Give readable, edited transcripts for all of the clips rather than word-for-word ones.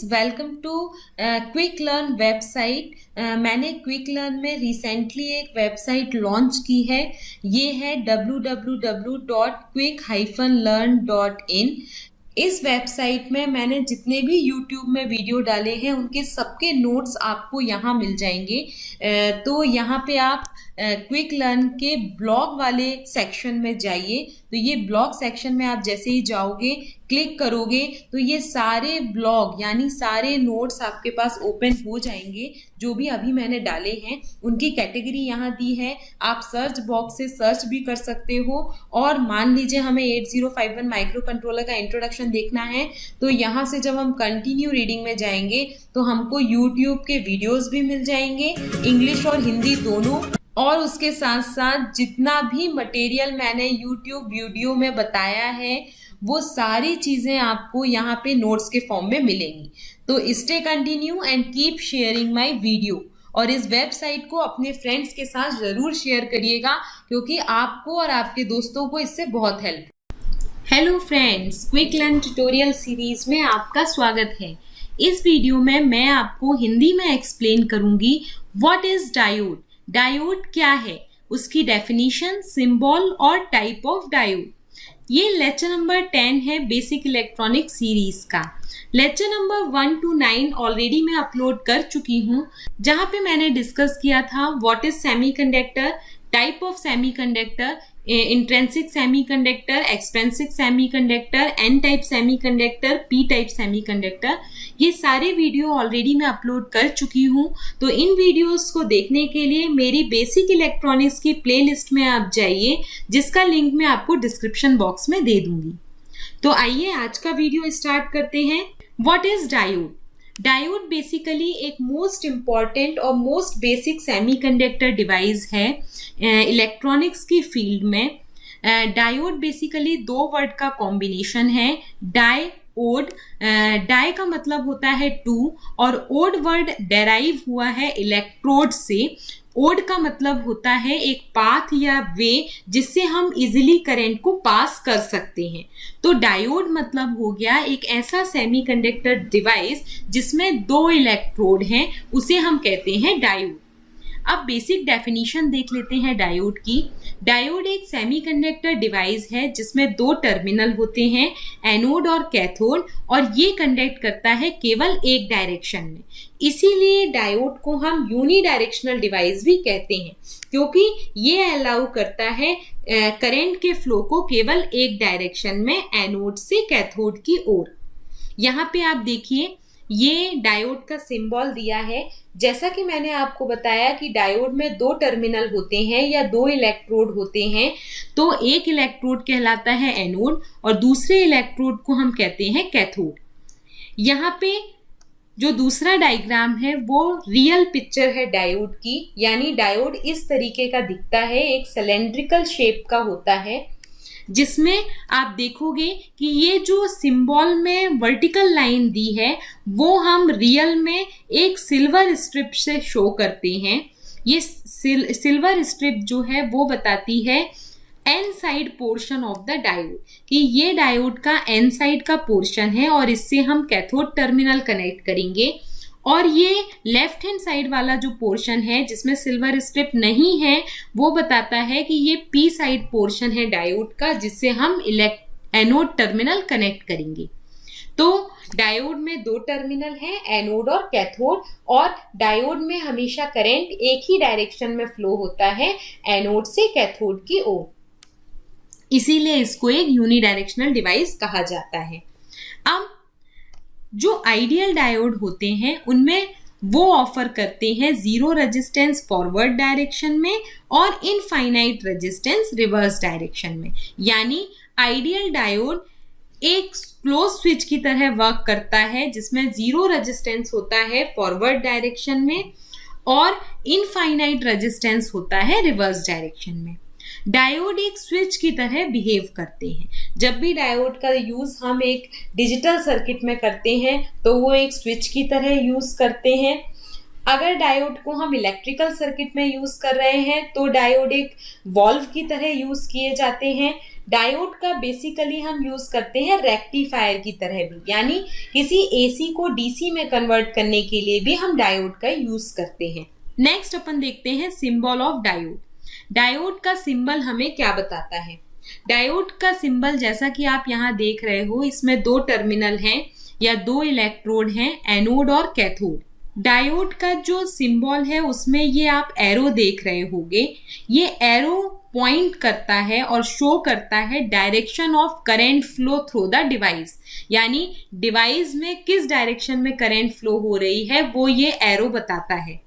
Welcome to quick learn website. मैंने quick learn में recently एक वेबसाइट लॉन्च की है। ये है www.quick-learn.in। इस वेबसाइट में मैंने जितने भी YouTube में वीडियो डाले हैं उनके सबके नोट्स आपको यहाँ मिल जाएंगे। तो यहाँ पे आप क्विक लर्न के ब्लॉग वाले सेक्शन में जाइए। तो ये ब्लॉग सेक्शन में आप जैसे ही जाओगे, क्लिक करोगे तो ये सारे ब्लॉग यानी सारे नोट्स आपके पास ओपन हो जाएंगे। जो भी अभी मैंने डाले हैं उनकी कैटेगरी यहाँ दी है। आप सर्च बॉक्स से सर्च भी कर सकते हो। और मान लीजिए हमें 8051 माइक्रो कंट्रोलर का इंट्रोडक्शन देखना है तो यहाँ से जब हम कंटिन्यू रीडिंग में जाएंगे तो हमको यूट्यूब के वीडियोस भी मिल जाएंगे, इंग्लिश और हिंदी दोनों। और उसके साथ साथ जितना भी मटेरियल मैंने यूट्यूब वीडियो में बताया है वो सारी चीजें आपको यहाँ पे नोट्स के फॉर्म में मिलेंगी। तो stay continue and keep sharing my video. और इस वेबसाइट को अपने फ्रेंड्स के साथ जरूर शेयर करिएगा क्योंकि आपको और आपके दोस्तों को इससे बहुत help. Hello friends, quick learn tutorial series में आपका स्वागत है। इस वीडियो में मैं आपको हिंदी में एक्सप्लेन करूंगी व्हाट इज डायोड। डायोड क्या है, उसकी डेफिनेशन, सिंबल और टाइप ऑफ डायोड। ये लेक्चर नंबर 10 है बेसिक इलेक्ट्रॉनिक सीरीज का। लेक्चर नंबर 1 to 9 ऑलरेडी मैं अपलोड कर चुकी हूँ, जहाँ पे मैंने डिस्कस किया था what is semiconductor, type of semiconductor, intrinsic semiconductor, extrinsic semiconductor, n type semiconductor, p type semiconductor. ये सारे वीडियो ऑलरेडी मैं अपलोड कर चुकी हूँ। तो इन वीडियोस को देखने के लिए मेरी बेसिक इलेक्ट्रॉनिक्स की प्लेलिस्ट में आप जाइए, जिसका लिंक मैं आपको डिस्क्रिप्शन बॉक्स में दे दूंगी। तो आइए आज का वीडियो स्टार्ट करते हैं। What is diode? Diode basically एक मोस्ट इम्पॉर्टेंट और मोस्ट बेसिक सेमीकंडक्टर डिवाइस है इलेक्ट्रॉनिक्स की फील्ड में। डायोड बेसिकली दो वर्ड का कॉम्बिनेशन है, डाई ओड। डाई का मतलब होता है टू और ओड वर्ड डेराइव हुआ है इलेक्ट्रोड से। ओड का मतलब होता है एक पाथ या वे जिससे हम इजिली करंट को पास कर सकते हैं। तो डायोड मतलब हो गया एक ऐसा सेमीकंडक्टर डिवाइस जिसमें दो इलेक्ट्रोड हैं, उसे हम कहते हैं डायोड। अब बेसिक डेफिनेशन देख लेते हैं डायोड की। डायोड एक सेमीकंडक्टर डिवाइस है जिसमें दो टर्मिनल होते हैं, एनोड और कैथोड, और ये कंडक्ट करता है केवल एक डायरेक्शन में। इसीलिए डायोड को हम यूनिडायरेक्शनल डिवाइस भी कहते हैं क्योंकि ये अलाउ करता है करंट के फ्लो को केवल एक डायरेक्शन में, एनोड से कैथोड की ओर। यहाँ पे आप देखिए ये डायोड का सिंबल दिया है। जैसा कि मैंने आपको बताया कि डायोड में दो टर्मिनल होते हैं या दो इलेक्ट्रोड होते हैं। तो एक इलेक्ट्रोड कहलाता है एनोड और दूसरे इलेक्ट्रोड को हम कहते हैं कैथोड। यहाँ पे जो दूसरा डायग्राम है वो रियल पिक्चर है डायोड की, यानी डायोड इस तरीके का दिखता है, एक सिलेंड्रिकल शेप का होता है, जिसमें आप देखोगे कि ये जो सिंबल में वर्टिकल लाइन दी है वो हम रियल में एक सिल्वर स्ट्रिप से शो करते हैं। ये सिल्वर स्ट्रिप जो है वो बताती है n side portion of the diode, कि ये डायोड का एन साइड का पोर्शन है और इससे हम कैथोड टर्मिनल कनेक्ट करेंगे। और ये लेफ्ट हैंड साइड वाला जो पोर्शन है जिसमें सिल्वर स्ट्रिप नहीं है वो बताता है कि ये पी साइड पोर्शन है डायोड का, जिससे हम एनोड टर्मिनल कनेक्ट करेंगे। तो डायोड में दो टर्मिनल है, एनोड और कैथोड, और डायोड में हमेशा करंट एक ही डायरेक्शन में फ्लो होता है, एनोड से कैथोड की ओर। इसीलिए इसको एक यूनिडायरेक्शनल डिवाइस कहा जाता है। अब जो आइडियल डायोड होते हैं उनमें वो ऑफर करते हैं जीरो रेजिस्टेंस फॉरवर्ड डायरेक्शन में और इनफाइनाइट रेजिस्टेंस रिवर्स डायरेक्शन में। यानी आइडियल डायोड एक क्लोज स्विच की तरह वर्क करता है जिसमें जीरो रेजिस्टेंस होता है फॉरवर्ड डायरेक्शन में और इनफाइनाइट रेजिस्टेंस होता है रिवर्स डायरेक्शन में। डायोड एक स्विच की तरह बिहेव करते हैं। जब भी डायोड का यूज हम एक डिजिटल सर्किट में करते हैं तो वो एक स्विच की तरह यूज करते हैं। अगर डायोड को हम इलेक्ट्रिकल सर्किट में यूज कर रहे हैं तो डायोड एक वॉल्व की तरह यूज किए जाते हैं। डायोड का बेसिकली हम यूज करते हैं रेक्टिफायर की तरह भी, यानी किसी एसी को डीसी में कन्वर्ट करने के लिए भी हम डायोड का यूज करते हैं। नेक्स्ट अपन देखते हैं सिंबल ऑफ डायोड। डायोड का सिंबल हमें क्या बताता है? डायोड का सिंबल जैसा कि आप यहाँ देख रहे हो, इसमें दो टर्मिनल हैं या दो इलेक्ट्रोड हैं, एनोड और कैथोड। डायोड का जो सिंबल है उसमें ये आप एरो देख रहे होंगे, ये एरो पॉइंट करता है और शो करता है direction of current flow through the device, यानी डिवाइस में किस डायरेक्शन में करंट फ्लो हो रही है वो ये एरो बताता है।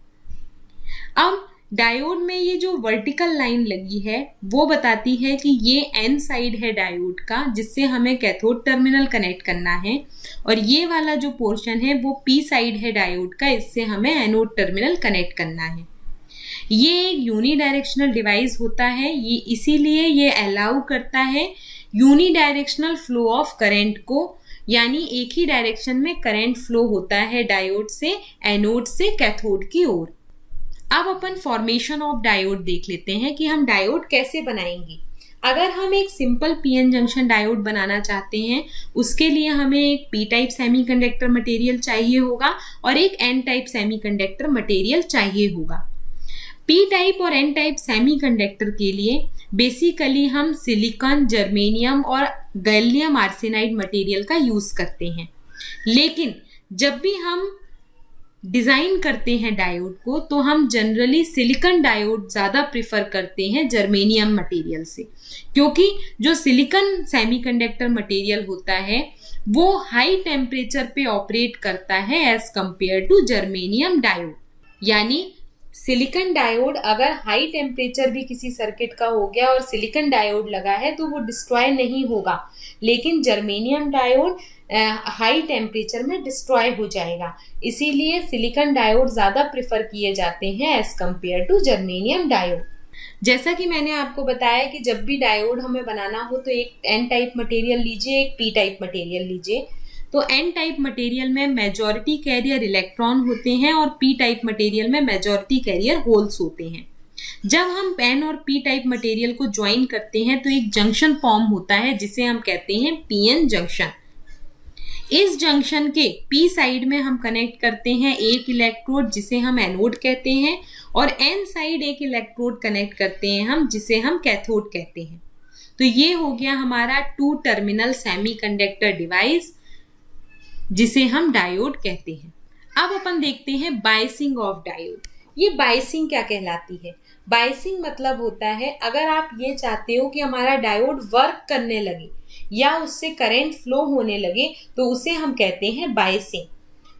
अब डायोड में ये जो वर्टिकल लाइन लगी है वो बताती है कि ये एन साइड है डायोड का, जिससे हमें कैथोड टर्मिनल कनेक्ट करना है, और ये वाला जो पोर्शन है वो पी साइड है डायोड का, इससे हमें एनोड टर्मिनल कनेक्ट करना है। ये एक यूनिडायरेक्शनल डिवाइस होता है, ये इसीलिए ये अलाउ करता है यूनिडायरेक्शनल फ्लो ऑफ करंट को, यानी एक ही डायरेक्शन में करंट फ्लो होता है डायोड से एनोड से कैथोड की ओर। अब अपन फॉर्मेशन ऑफ डायोड देख लेते हैं कि हम डायोड कैसे बनाएंगे। अगर हम एक सिंपल पीएन जंक्शन डायोड बनाना चाहते हैं, उसके लिए हमें एक पी टाइप सेमीकंडक्टर मटेरियल चाहिए होगा और एक एन टाइप सेमीकंडक्टर मटेरियल चाहिए होगा। पी टाइप और एन टाइप सेमीकंडक्टर के लिए बेसिकली हम सिलिकॉन, जर्मेनियम और गैलियम आर्सेनाइड मटेरियल का यूज करते हैं, लेकिन जब भी हम डिजाइन करते हैं डायोड को तो हम जनरली सिलिकॉन डायोड ज्यादा प्रिफर करते हैं जर्मेनियम मटेरियल से, क्योंकि जो सिलिकॉन सेमीकंडक्टर मटेरियल होता है वो हाई टेम्परेचर पे ऑपरेट करता है as compare to germanium diode. यानी सिलिकॉन डायोड अगर हाई टेम्परेचर भी किसी सर्किट का हो गया और सिलिकॉन डायोड लगा है तो वो डिस्ट्रॉय नहीं होगा, लेकिन जर्मेनियम डायोड हाई टेम्परेचर में डिस्ट्रॉय हो जाएगा। इसीलिए सिलिकॉन डायोड ज्यादा प्रेफर किए जाते हैं as compare to germanium diode. जैसा कि मैंने आपको बताया कि जब भी डायोड हमें बनाना हो तो एक एन टाइप मटेरियल लीजिए, एक पी टाइप मटेरियल लीजिए। तो एन टाइप मटेरियल में मेजॉरिटी कैरियर इलेक्ट्रॉन होते हैं और पी टाइप मटेरियल में मेजॉरिटी कैरियर होल्स होते हैं। जब हम एन और पी टाइप मटेरियल को ज्वाइन करते हैं तो एक जंक्शन फॉर्म होता है जिसे हम कहते हैं पीएन जंक्शन। इस जंक्शन के पी साइड में हम कनेक्ट करते हैं एक इलेक्ट्रोड जिसे हम एनोड कहते हैं, और एन साइड एक इलेक्ट्रोड कनेक्ट करते हैं हम जिसे हम कैथोड कहते हैं। तो ये हो गया हमारा टू टर्मिनल सेमीकंडक्टर डिवाइस जिसे हम डायोड कहते हैं। अब अपन देखते हैं बायसिंग ऑफ डायोड। ये बायसिंग क्या कहलाती है? बायसिंग मतलब होता है अगर आप ये चाहते हो कि हमारा डायोड वर्क करने लगे या उससे करंट फ्लो होने लगे तो उसे हम कहते हैं बायसिंग।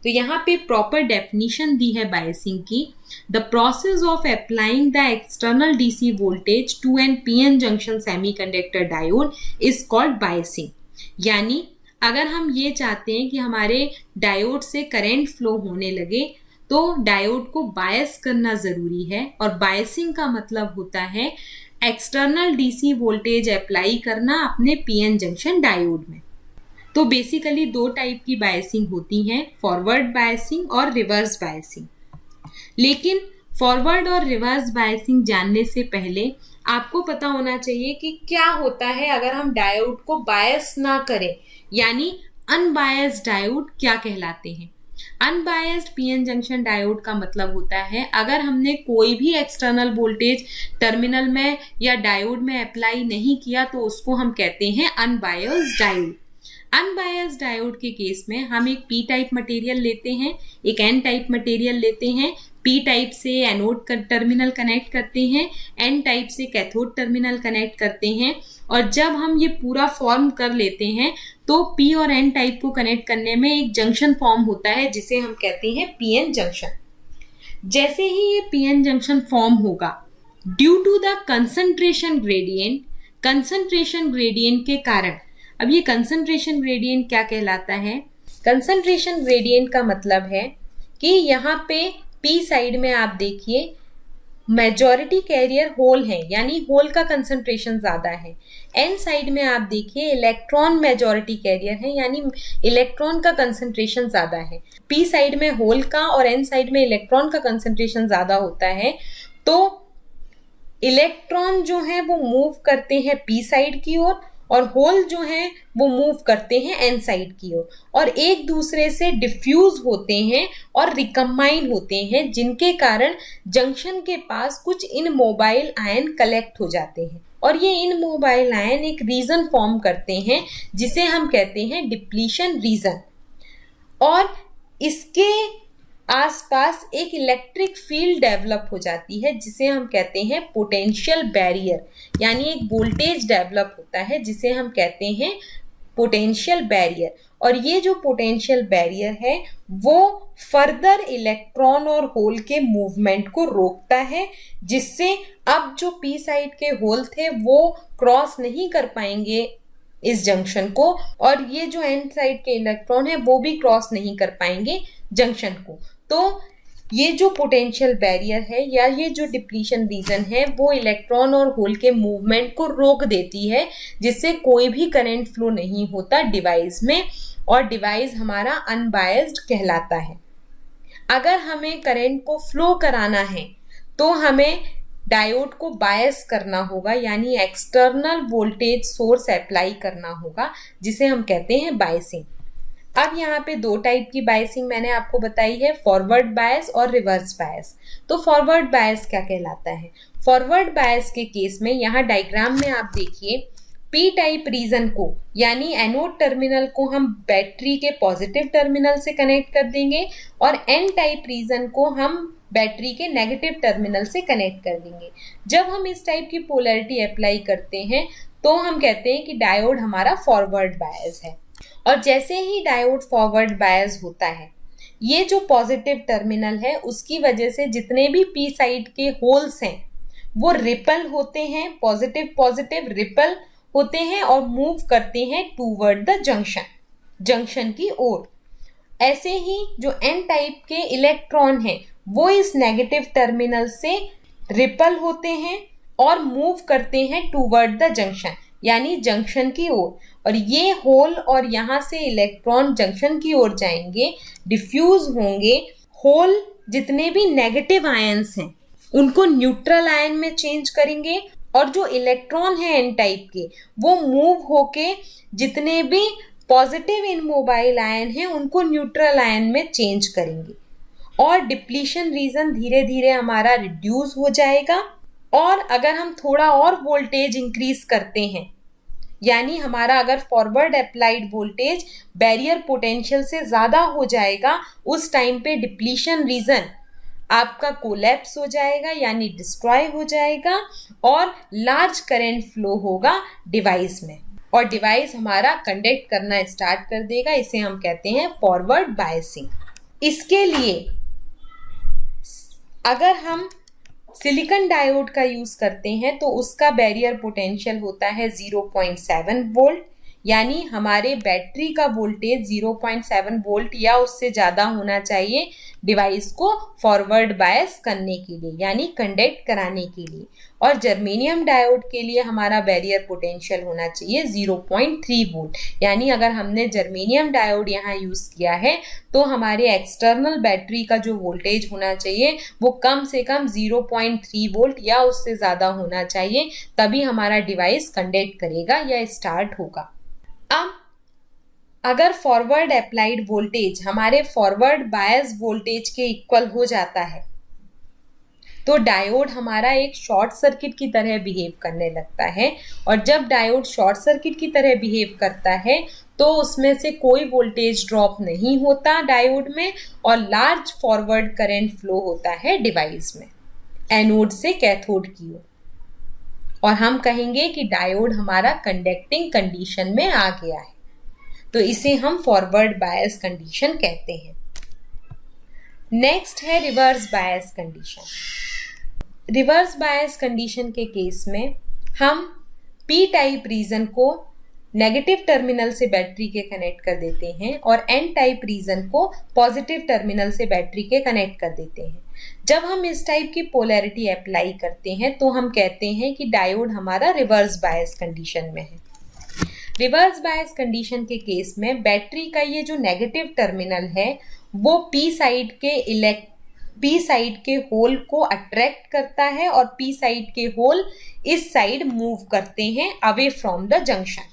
तो यहाँ पे प्रॉपर डेफिनेशन दी है बायसिंग की। The process of applying the external DC voltage to an PN junction semiconductor diode is called biasing. यानी अगर हम ये चाहते हैं कि हमारे डायोड से करंट फ्लो होने लगे तो डायोड को बायस करना जरूरी है, और बायसिंग का मतलब होता है एक्सटर्नल डीसी वोल्टेज अप्लाई करना अपने पीएन जंक्शन डायोड में। तो बेसिकली दो टाइप की बायसिंग होती हैं, फॉरवर्ड बायसिंग और रिवर्स बायसिंग। लेकिन फॉरवर्ड और रिवर्स बायसिंग जानने से पहले आपको पता होना चाहिए कि क्या होता है अगर हम डायोड को बायस ना करें, यानी अनबायस्ड डायोड क्या कहलाते हैं। अनबायस्ड पीएन जंक्शन डायोड का मतलब होता है अगर हमने कोई भी एक्सटर्नल वोल्टेज टर्मिनल में या डायोड में अप्लाई नहीं किया तो उसको हम कहते हैं अनबायस्ड डायोड। अनबायस्ड डायोड के केस में हम एक पी टाइप मटेरियल लेते हैं, एक एन टाइप मटेरियल लेते हैं। पी टाइप से एनोड टर्मिनल कनेक्ट करते हैं, एन टाइप से कैथोड टर्मिनल कनेक्ट करते हैं, और जब हम ये पूरा फॉर्म कर लेते हैं तो पी और एन टाइप को कनेक्ट करने में एक जंक्शन फॉर्म होता है जिसे हम कहते हैं पीएन जंक्शन। जैसे ही ये पीएन जंक्शन फॉर्म होगा, due to the concentration gradient के कारण, अब ये कंसंट्रेशन ग्रेडियंट क्या कहलाता है? कंसंट्रेशन ग्रेडियंट का मतलब है कि यहाँ पे पी साइड में आप देखिए मेजॉरिटी कैरियर होल है, यानी होल का कंसंट्रेशन ज्यादा है। एन साइड में आप देखिए इलेक्ट्रॉन मेजॉरिटी कैरियर है, यानी इलेक्ट्रॉन का कंसंट्रेशन ज्यादा है। पी साइड में होल का और एन साइड में इलेक्ट्रॉन का कंसंट्रेशन ज्यादा होता है, तो इलेक्ट्रॉन जो है वो मूव करते हैं पी साइड की ओर और होल जो है वो मूव करते हैं एन साइड की ओर और एक दूसरे से डिफ्यूज होते हैं और रिकम्बाइन होते हैं, जिनके कारण जंक्शन के पास कुछ इनमोबाइल आयन कलेक्ट हो जाते हैं और ये इनमोबाइल आयन एक रीजन फॉर्म करते हैं जिसे हम कहते हैं डिप्लीशन रीजन। और इसके आसपास एक इलेक्ट्रिक फील्ड डेवलप हो जाती है जिसे हम कहते हैं पोटेंशियल बैरियर, यानी एक वोल्टेज डेवलप होता है जिसे हम कहते हैं पोटेंशियल बैरियर। और ये जो पोटेंशियल बैरियर है वो फर्दर इलेक्ट्रॉन और होल के मूवमेंट को रोकता है, जिससे अब जो पी साइड के होल थे वो क्रॉस नहीं कर पाएंगे इस जंक्शन को और ये जो एन साइड के इलेक्ट्रॉन है वो भी क्रॉस नहीं कर पाएंगे जंक्शन को। तो ये जो पोटेंशियल बैरियर है या ये जो डिप्लीशन रीजन है वो इलेक्ट्रॉन और होल के मूवमेंट को रोक देती है, जिससे कोई भी करंट फ्लो नहीं होता डिवाइस में और डिवाइस हमारा अनबायस्ड कहलाता है। अगर हमें करंट को फ्लो कराना है तो हमें डायोड को बायस करना होगा, यानी एक्सटर्नल वोल्टेज सोर्स अप्लाई करना होगा जिसे हम कहते हैं बायसिंग। अब यहाँ पे दो टाइप की बायसिंग मैंने आपको बताई है, फॉरवर्ड बायस और रिवर्स बायस। तो फॉरवर्ड बायस क्या कहलाता है? फॉरवर्ड बायस के केस में यहाँ डायग्राम में आप देखिए पी टाइप रीजन को यानी एनोड टर्मिनल को हम बैटरी के पॉजिटिव टर्मिनल से कनेक्ट कर देंगे और एन टाइप रीजन को हम बैटरी के नेगेटिव टर्मिनल से कनेक्ट कर देंगे। जब हम इस टाइप की पोलैरिटी अप्लाई करते हैं तो हम कहते हैं कि डायोड हमारा फॉरवर्ड बायस है। और जैसे ही डायोड फॉरवर्ड बायस होता है, ये जो पॉजिटिव टर्मिनल है उसकी वजह से जितने भी पी साइड के होल्स हैं वो रिपल होते हैं, पॉजिटिव पॉजिटिव रिपल होते हैं और मूव करते हैं टूवर्ड द जंक्शन की ओर। ऐसे ही जो एन टाइप के इलेक्ट्रॉन हैं वो इस नेगेटिव टर्मिनल से रिपल होते हैं और मूव करते हैं टूवर्ड द जंक्शन, यानी जंक्शन की ओर। और ये होल और यहाँ से इलेक्ट्रॉन जंक्शन की ओर जाएंगे, डिफ्यूज होंगे। होल जितने भी नेगेटिव आयंस हैं उनको न्यूट्रल आयन में चेंज करेंगे और जो इलेक्ट्रॉन है एन टाइप के वो मूव होके जितने भी पॉजिटिव इनमोबाइल आयन हैं उनको न्यूट्रल आयन में चेंज करेंगे और डिप्लीशन रीजन धीरे धीरे हमारा रिड्यूस हो जाएगा। और अगर हम थोड़ा और वोल्टेज इंक्रीज करते हैं, यानी हमारा अगर forward applied voltage barrier potential से ज़्यादा हो जाएगा, उस टाइम पे डिप्लीशन रीजन आपका कोलैप्स हो जाएगा यानी डिस्ट्रॉय हो जाएगा और लार्ज करंट फ्लो होगा डिवाइस में और डिवाइस हमारा कंडक्ट करना स्टार्ट कर देगा। इसे हम कहते हैं फॉरवर्ड बायसिंग। इसके लिए अगर हम सिलिकॉन डायोड का यूज करते हैं तो उसका बैरियर पोटेंशियल होता है 0.7 वोल्ट, यानी हमारे बैटरी का वोल्टेज 0.7 वोल्ट या उससे ज़्यादा होना चाहिए डिवाइस को फॉरवर्ड बायस करने के लिए, यानी कंडक्ट कराने के लिए। और जर्मेनियम डायोड के लिए हमारा बैरियर पोटेंशियल होना चाहिए 0.3 वोल्ट, यानी अगर हमने जर्मेनियम डायोड यहाँ यूज़ किया है तो हमारे एक्सटर्नल बैटरी का जो वोल्टेज होना चाहिए वो कम से कम 0.3 वोल्ट या उससे ज़्यादा होना चाहिए, तभी हमारा डिवाइस कंडक्ट करेगा या स्टार्ट होगा। अब अगर फॉरवर्ड अप्लाइड वोल्टेज हमारे फॉरवर्ड बायस वोल्टेज के इक्वल हो जाता है तो डायोड हमारा एक शॉर्ट सर्किट की तरह बिहेव करने लगता है और जब डायोड शॉर्ट सर्किट की तरह बिहेव करता है तो उसमें से कोई वोल्टेज ड्रॉप नहीं होता डायोड में और लार्ज फॉरवर्ड करंट फ्लो होता है डिवाइस में एनोड से कैथोड की ओर और हम कहेंगे कि डायोड हमारा कंडक्टिंग कंडीशन में आ गया है, तो इसे हम फॉरवर्ड बायस कंडीशन कहते हैं। नेक्स्ट है reverse bias condition. Reverse bias condition के केस में हम पी टाइप रीजन को नेगेटिव टर्मिनल से बैटरी के कनेक्ट कर देते हैं और एन टाइप रीजन को पॉजिटिव टर्मिनल से बैटरी के कनेक्ट कर देते हैं। जब हम इस टाइप की पोलैरिटी अप्लाई करते हैं तो हम कहते हैं कि डायोड हमारा रिवर्स बायस कंडीशन में है। रिवर्स बायस कंडीशन के केस में बैटरी का ये जो नेगेटिव टर्मिनल है वो पी साइड के होल को अट्रैक्ट करता है और पी साइड के होल इस साइड मूव करते हैं अवे फ्रॉम द जंक्शन,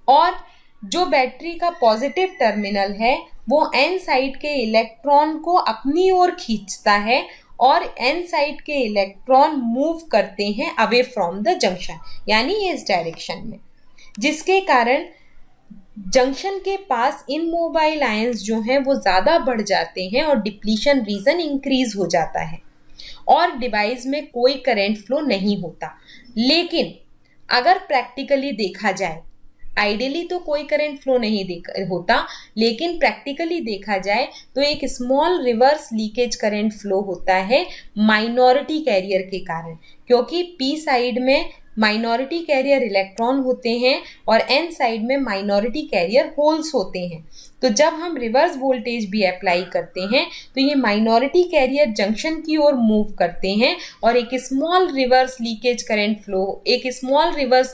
और जो बैटरी का पॉजिटिव टर्मिनल है वो एन साइड के इलेक्ट्रॉन को अपनी ओर खींचता है और एन साइड के इलेक्ट्रॉन मूव करते हैं अवे फ्रॉम द जंक्शन, यानी इस डायरेक्शन में, जिसके कारण जंक्शन के पास इनमोबाइल आयंस जो हैं वो ज़्यादा बढ़ जाते हैं और डिप्लीशन रीजन इंक्रीज हो जाता है और डिवाइस में कोई करंट फ्लो नहीं होता। लेकिन अगर प्रैक्टिकली देखा जाए, आइडियली तो कोई करंट फ्लो नहीं होता, लेकिन प्रैक्टिकली देखा जाए तो एक small reverse leakage current flow होता है माइनॉरिटी कैरियर के कारण, क्योंकि पी साइड में माइनॉरिटी कैरियर इलेक्ट्रॉन होते हैं और एन साइड में माइनॉरिटी कैरियर होल्स होते हैं। तो जब हम रिवर्स वोल्टेज भी अप्लाई करते हैं तो ये माइनॉरिटी कैरियर जंक्शन की ओर मूव करते हैं और एक स्मॉल रिवर्स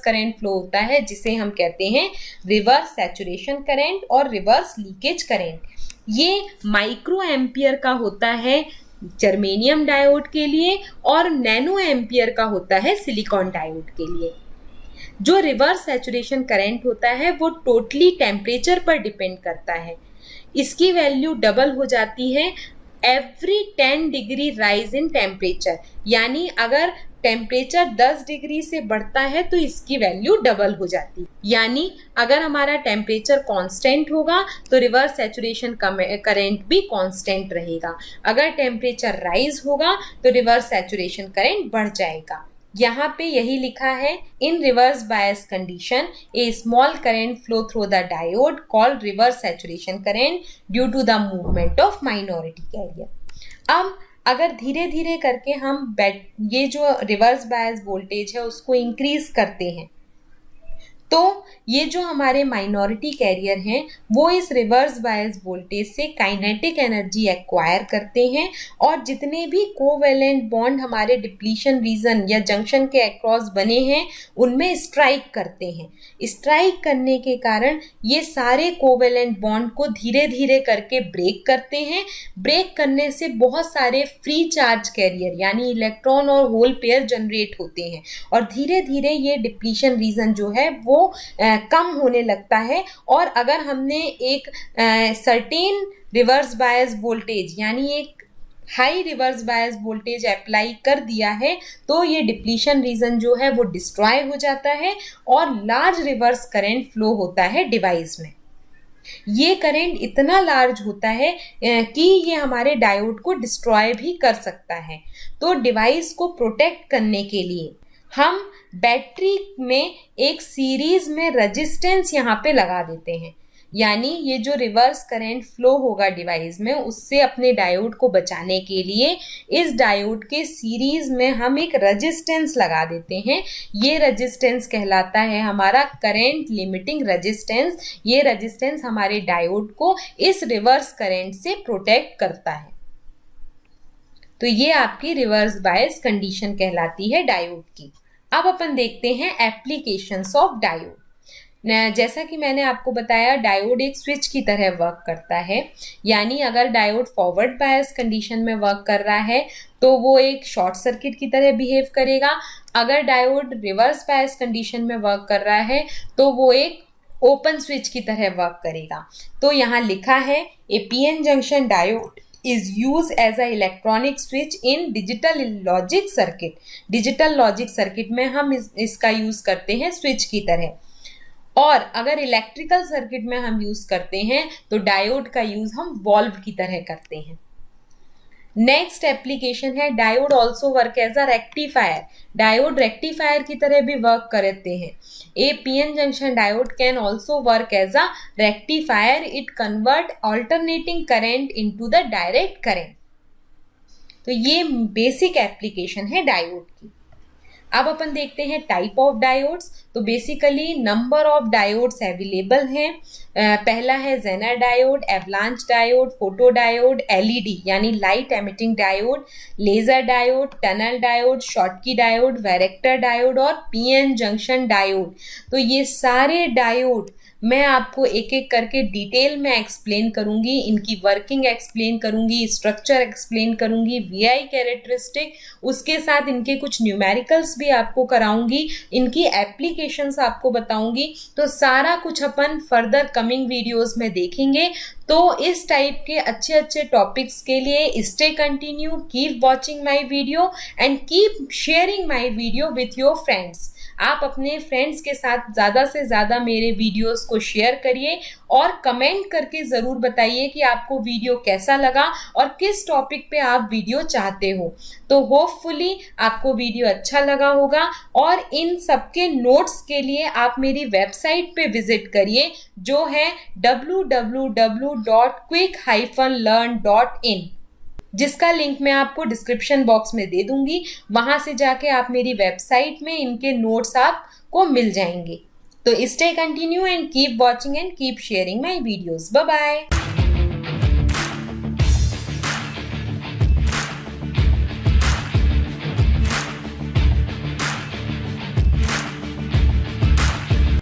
करंट फ्लो होता है जिसे हम कहते हैं रिवर्स सैचुरेशन करंट और रिवर्स लीकेज करंट। ये माइक्रो एम्पियर का होता है जर्मेनियम डायोड के लिए और नैनो एम्पियर का होता है सिलिकॉन डायोड के लिए। जो रिवर्स सैचुरेशन करंट होता है वो टोटली टेम्परेचर पर डिपेंड करता है। इसकी वैल्यू डबल हो जाती है every 10 degree rise in temperature, यानी अगर टेम्परेचर 10 डिग्री से बढ़ता है तो इसकी वैल्यू डबल हो जाती है। यानी अगर हमारा टेम्परेचर कांस्टेंट होगा तो रिवर्स सैचुरेशन करंट भी कांस्टेंट रहेगा, अगर टेम्परेचर राइज होगा तो रिवर्स सैचुरेशन करंट बढ़ जाएगा। यहाँ पे यही लिखा है, in reverse bias condition a small current flow through the diode called reverse saturation current due to the movement of minority carrier. अब अगर धीरे धीरे करके हम ये जो रिवर्स बायस वोल्टेज है उसको इंक्रीज करते हैं तो ये जो हमारे माइनॉरिटी कैरियर हैं वो इस रिवर्स बायस वोल्टेज से काइनेटिक एनर्जी एक्वायर करते हैं और जितने भी कोवेलेंट बॉन्ड हमारे डिप्लीशन रीजन या जंक्शन के अक्रॉस बने हैं उनमें स्ट्राइक करते हैं। स्ट्राइक करने के कारण ये सारे कोवेलेंट बॉन्ड को धीरे धीरे करके ब्रेक करते हैं। ब्रेक करने से बहुत सारे फ्री चार्ज कैरियर यानी इलेक्ट्रॉन और होल पेयर जनरेट होते हैं और धीरे धीरे ये डिप्लीशन रीजन जो है वो कम होने लगता है। और अगर हमने एक सर्टेन रिवर्स बायस वोल्टेज यानी एक high reverse bias voltage apply कर दिया है तो ये डिप्लीशन रीजन जो है वो डिस्ट्रॉय हो जाता है और लार्ज रिवर्स करंट फ्लो होता है डिवाइस में। ये करंट इतना लार्ज होता है कि ये हमारे डायोड को डिस्ट्रॉय भी कर सकता है। तो डिवाइस को प्रोटेक्ट करने के लिए हम बैटरी में एक सीरीज में रेजिस्टेंस यहाँ पे लगा देते हैं, यानी ये जो रिवर्स करंट फ्लो होगा डिवाइस में उससे अपने डायोड को बचाने के लिए इस डायोड के सीरीज में हम एक रेजिस्टेंस लगा देते हैं। ये रेजिस्टेंस कहलाता है हमारा करंट लिमिटिंग रेजिस्टेंस। ये रेजिस्टेंस हमारे डायोड को इस रिवर्स करंट से प्रोटेक्ट करता है। तो ये आपकी रिवर्स बायस कंडीशन कहलाती है डायोड की। अब अपन देखते हैं एप्लीकेशंस ऑफ डायोड। जैसा कि मैंने आपको बताया डायोड एक स्विच की तरह वर्क करता है, यानी अगर डायोड फॉरवर्ड बायस कंडीशन में वर्क कर रहा है तो वो एक शॉर्ट सर्किट की तरह बिहेव करेगा। अगर डायोड रिवर्स बायस कंडीशन में वर्क कर रहा है तो वो एक ओपन स्विच की तरह वर्क करेगा। तो यहाँ लिखा है a PN junction diode is used as a electronic switch in digital logic circuit। Digital logic circuit में हम इसका यूज करते हैं स्विच की तरह। और अगर इलेक्ट्रिकल सर्किट में हम यूज करते हैं तो डायोड का यूज हम वॉल्व की तरह करते हैं। नेक्स्ट एप्लीकेशन है diode also work as a rectifier. Diode rectifier की तरह भी वर्क करते हैं। A PN junction diode can also work as a rectifier. It convert alternating current into the direct current. तो ये बेसिक एप्लीकेशन है diode की। अब अपन देखते हैं टाइप ऑफ डायोड्स। तो basically number of diodes available हैं। पहला है zener diode, avalanche diode, photo diode, LED यानी light emitting diode, laser diode, tunnel diode, Schottky diode, varactor diode और पीएन जंक्शन डायोड। तो ये सारे डायोड मैं आपको एक एक करके डिटेल में एक्सप्लेन करूंगी, इनकी वर्किंग एक्सप्लेन करूंगी, स्ट्रक्चर एक्सप्लेन करूंगी, वीआई कैरेक्टरिस्टिक, उसके साथ इनके कुछ न्यूमेरिकल्स भी आपको कराऊंगी, इनकी एप्लीकेशंस आपको बताऊंगी। तो सारा कुछ अपन फर्दर कमिंग वीडियोस में देखेंगे। तो इस टाइप के अच्छे अच्छे टॉपिक्स के लिए stay continue, keep watching my video and keep sharing my video with your friends. आप अपने फ्रेंड्स के साथ ज़्यादा से ज़्यादा मेरे वीडियोस को शेयर करिए और कमेंट करके ज़रूर बताइए कि आपको वीडियो कैसा लगा और किस टॉपिक पे आप वीडियो चाहते हो। तो होपफुली आपको वीडियो अच्छा लगा होगा और इन सबके नोट्स के लिए आप मेरी वेबसाइट पे विजिट करिए जो है www.quick-learn.in, जिसका लिंक मैं आपको डिस्क्रिप्शन बॉक्स में दे दूंगी। वहां से जाके आप मेरी वेबसाइट में इनके नोट्स आपको मिल जाएंगे। तो stay continue and keep watching and keep sharing my videos. Bye bye.